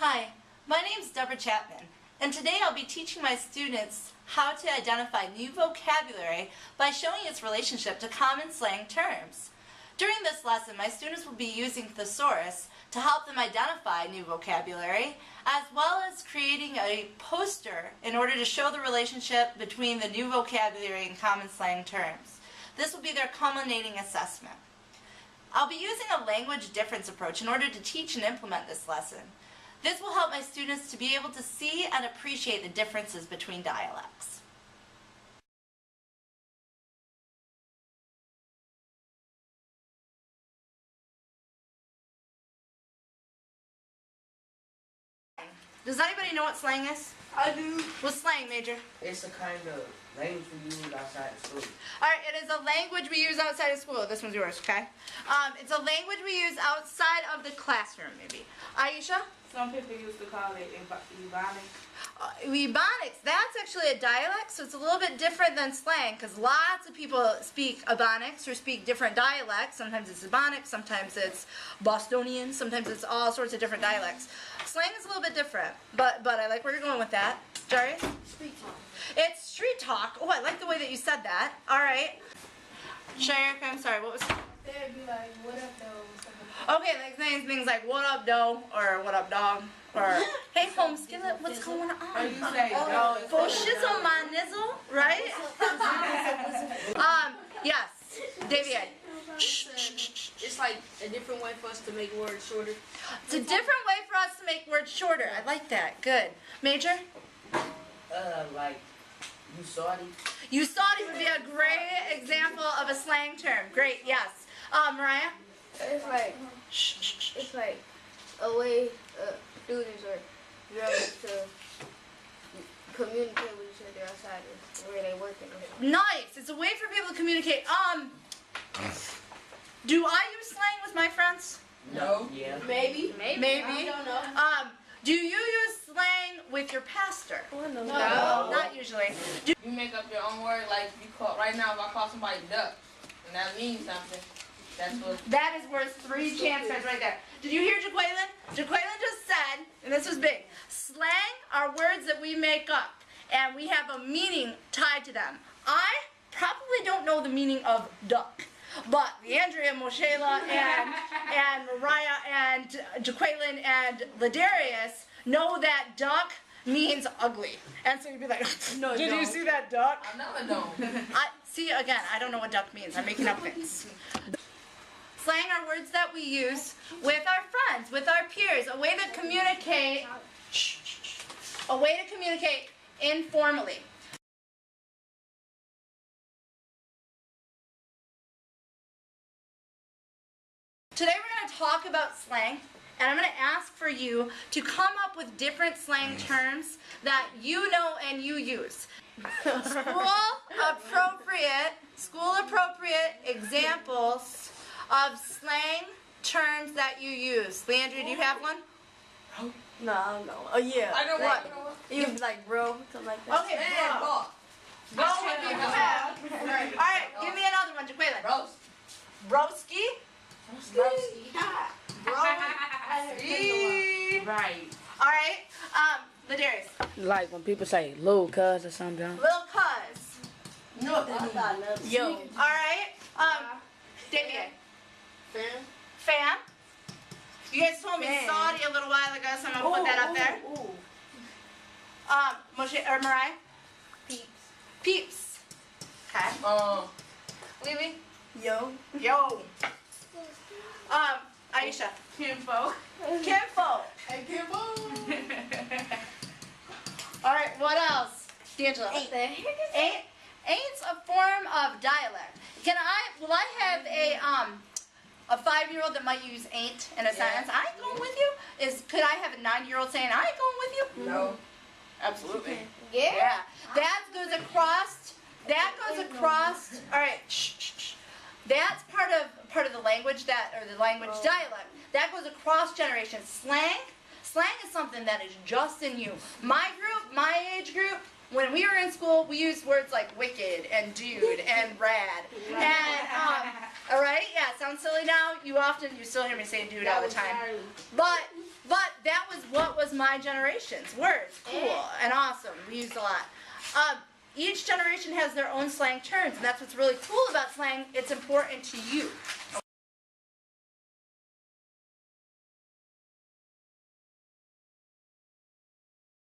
Hi, my name is Deborah Chapman, and today I'll be teaching my students how to identify new vocabulary by showing its relationship to common slang terms. During this lesson, my students will be using thesaurus to help them identify new vocabulary, as well as creating a poster in order to show the relationship between the new vocabulary and common slang terms. This will be their culminating assessment. I'll be using a language difference approach in order to teach and implement this lesson. This will help my students to be able to see and appreciate the differences between dialects. Does anybody know what slang is? I do. What's slang, Major? It's a kind of language we use outside of school. Alright, it is a language we use outside of school. This one's yours, okay? It's a language we use outside of the classroom, maybe. Aisha? Some people used to call it Ebonics. Ebonics, that's actually a dialect, so it's a little bit different than slang, because lots of people speak Ebonics or speak different dialects. Sometimes it's Ebonics, sometimes it's Bostonian, sometimes it's all sorts of different dialects. Slang is a little bit different, but I like where you're going with that. Jari? Street talk. It's street talk. Oh, I like the way that you said that. All right. Shayaka, I'm sorry, what was They'd be like, what up, though? Okay, like saying things like, what up, doe, or what up, dog, or, hey, home skillet, what's going on? Or you say, no, it's For shizzle my nizzle, right? Yes, David. It's like a different way for us to make words shorter. It's a different way for us to make words shorter. I like that. Good. Major? like, you sorry. You thought it would be a great example of a slang term. Great, yes. Mariah? It's like a way students or girls to communicate with each other outside of where they working or something. Nice. It's a way for people to communicate. Do I use slang with my friends? No. Yeah. Maybe. Maybe. I don't know. Do you use slang with your pastor? No. Not usually. You make up your own word. Like you call right now, if I call somebody duck, and that means something. That's what. That is worth 3 chances right there. Did you hear Jaqueline? Jaqueline just said, and this was big, slang are words that we make up, and we have a meaning tied to them. I probably don't know the meaning of duck, but Leandria, Moshela, and Mariah, and Jaqueline, and Ladarius know that duck means ugly. And so you'd be like, No, did you don't. see that duck? I never know. See, again, I don't know what duck means. I'm making up things. Slang are words that we use with our friends, with our peers, a way to communicate, informally. Today we're going to talk about slang, and I'm going to ask for you to come up with different slang terms that you know and you use. School appropriate examples of slang terms that you use. Leandria, do you have one? No, I don't know. Oh, yeah. I know what. You be like, bro, something like that. Okay, Man, bro. ball. Bro, what do you have? Alright, give me another one, Jaqueline. Roast. Broski? Roasty. Broski. Right. Alright, Ladarius. Like when people say little cuz or something. Lil Cuz. No, that Yo. Alright, Damien. Fan. You guys told me Fan. Saudi a little while ago, so I'm gonna put that up there. Moshe or Mariah? Peeps. Peeps. Okay. Lily? Yo. Yo. Aisha. Kinfo. Kinfo. Hey, Kinfo. Alright, what else? D'Angelo. Ain't. Ain't's a form of dialect. Will I have a 5-year-old that might use ain't in a sentence? I ain't going with you? Could I have a 9-year-old saying I ain't going with you? No. Absolutely. Yeah. That goes across, alright, shh. That's part of the language the language dialect. That goes across generations. Slang is something that is just in you. My group, my age group, when we were in school, we used words like wicked and dude and rad. And, alright, yeah, it sounds silly now. You still hear me say dude all the time. But But that was what was my generation's words. Cool and awesome. We used a lot. Each generation has their own slang terms, and that's what's really cool about slang. It's important to you.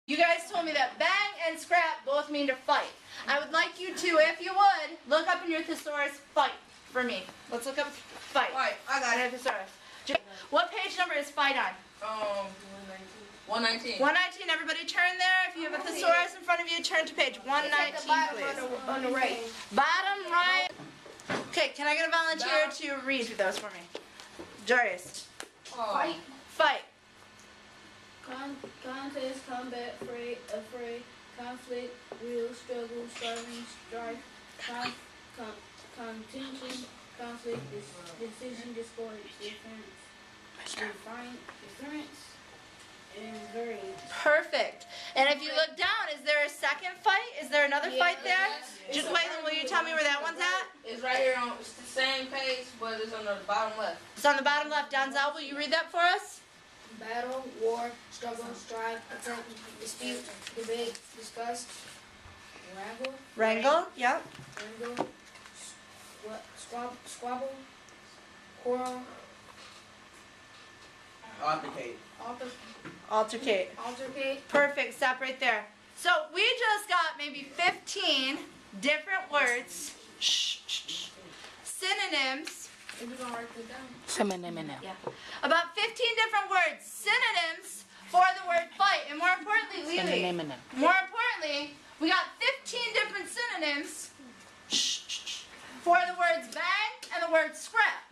You guys told me that bang and scrap both mean to fight. I would like you to, if you would, look up in your thesaurus fight for me. Let's look up fight. Right, I got it. Thesaurus. What page number is fight on? 119. 119. Everybody turn there. If you have a thesaurus in front of you, turn to page 119, please. On the right. Bottom right. Okay, can I get a volunteer to read those for me? Darius. Oh. Fight. Contest, combat, affray, conflict, will, struggle, striving, strife, contention, conflict, decision, discord, difference, and variance. Perfect. And if you look down, is there a second fight? Is there another fight there? Just wait, will you tell me where that one's at? It's right here on it's the same page, but it's on the bottom left. It's on the bottom left. Denzel, will you read that for us? Battle, war, struggle, strife, attempt, dispute, debate, discuss, Wrangle, yep. Squabble, quarrel, Altercate. Perfect. Stop right there. So we just got maybe 15 different words, synonyms. if you're gonna write this down. About 15 different words, synonyms for the word fight. And more importantly, Lily, we got 15 different synonyms for the words bang and the word scrap.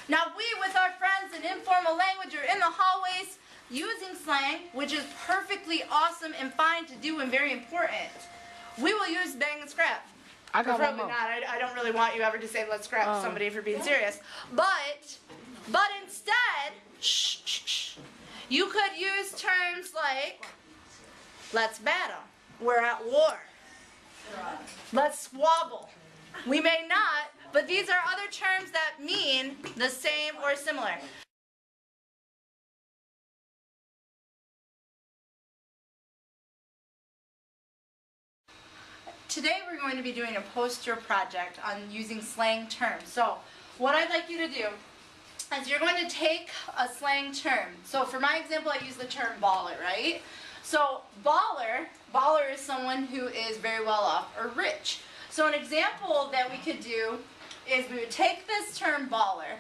Now we, with our friends in informal language or in the hallways, using slang, which is perfectly awesome and fine to do and very important, we will use bang and scrap. I got one Probably more. not. I don't really want you ever to say let's scrap somebody if you're being serious. But instead, you could use terms like let's battle. We're at war. Let's squabble. We may not, but these are other terms that mean the same or similar. Today we're going to be doing a poster project on using slang terms. So what I'd like you to do is you're going to take a slang term. So for my example, I use the term baller, right? So baller is someone who is very well off or rich. So an example that we could do is we would take this term baller,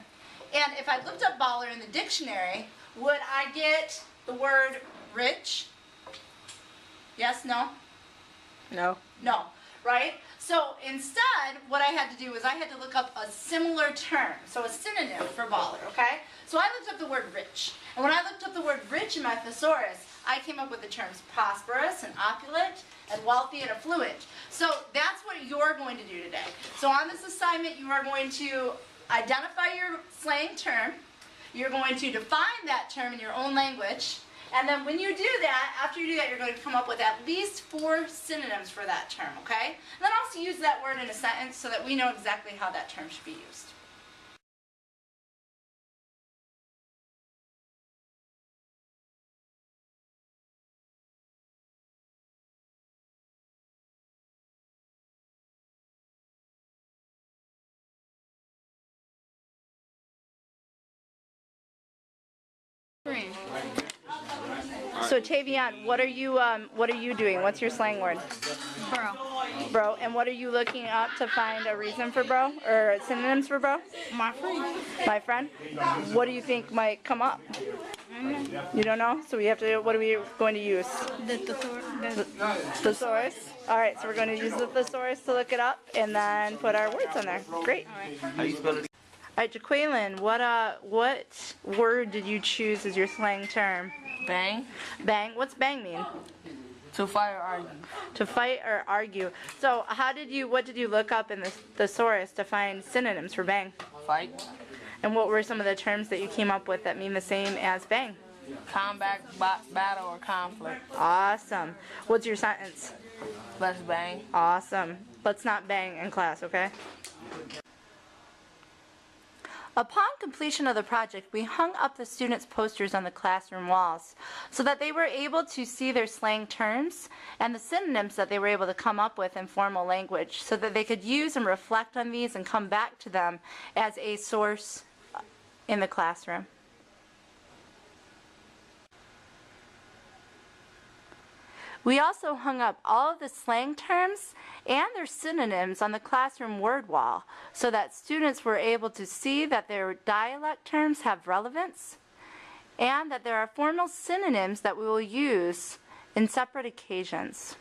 and if I looked up baller in the dictionary, would I get the word rich? Yes, no? No. No, right? So instead, what I had to do was I had to look up a similar term, so a synonym for baller, okay? So I looked up the word rich. And when I looked up the word rich in my thesaurus, I came up with the terms prosperous and opulent and wealthy and affluent. So that's what you're going to do today. So on this assignment, you are going to identify your slang term. You're going to define that term in your own language. And then when you do that, after you do that, you're going to come up with at least 4 synonyms for that term, okay? And then also use that word in a sentence so that we know exactly how that term should be used. So Tavian, what are you doing? What's your slang word? Bro. Bro. And what are you looking up to find a reason for bro or synonyms for bro? My friend. My friend. What do you think might come up? You don't know? So we have to. What are we going to use? The Thesaurus. All right. So we're going to use the thesaurus to look it up and then put our words on there. Great. How you spell it? All right, Jaqueline, what word did you choose as your slang term? Bang. Bang. What's bang mean? To fight or argue. To fight or argue. So what did you look up in the thesaurus to find synonyms for bang? Fight. And what were some of the terms that you came up with that mean the same as bang? Combat, battle, or conflict. Awesome. What's your sentence? Let's bang. Awesome. Let's not bang in class, okay? Upon completion of the project, we hung up the students' posters on the classroom walls so that they were able to see their slang terms and the synonyms that they were able to come up with in formal language so that they could use and reflect on these and come back to them as a source in the classroom. We also hung up all of the slang terms and their synonyms on the classroom word wall so that students were able to see that their dialect terms have relevance and that there are formal synonyms that we will use in separate occasions.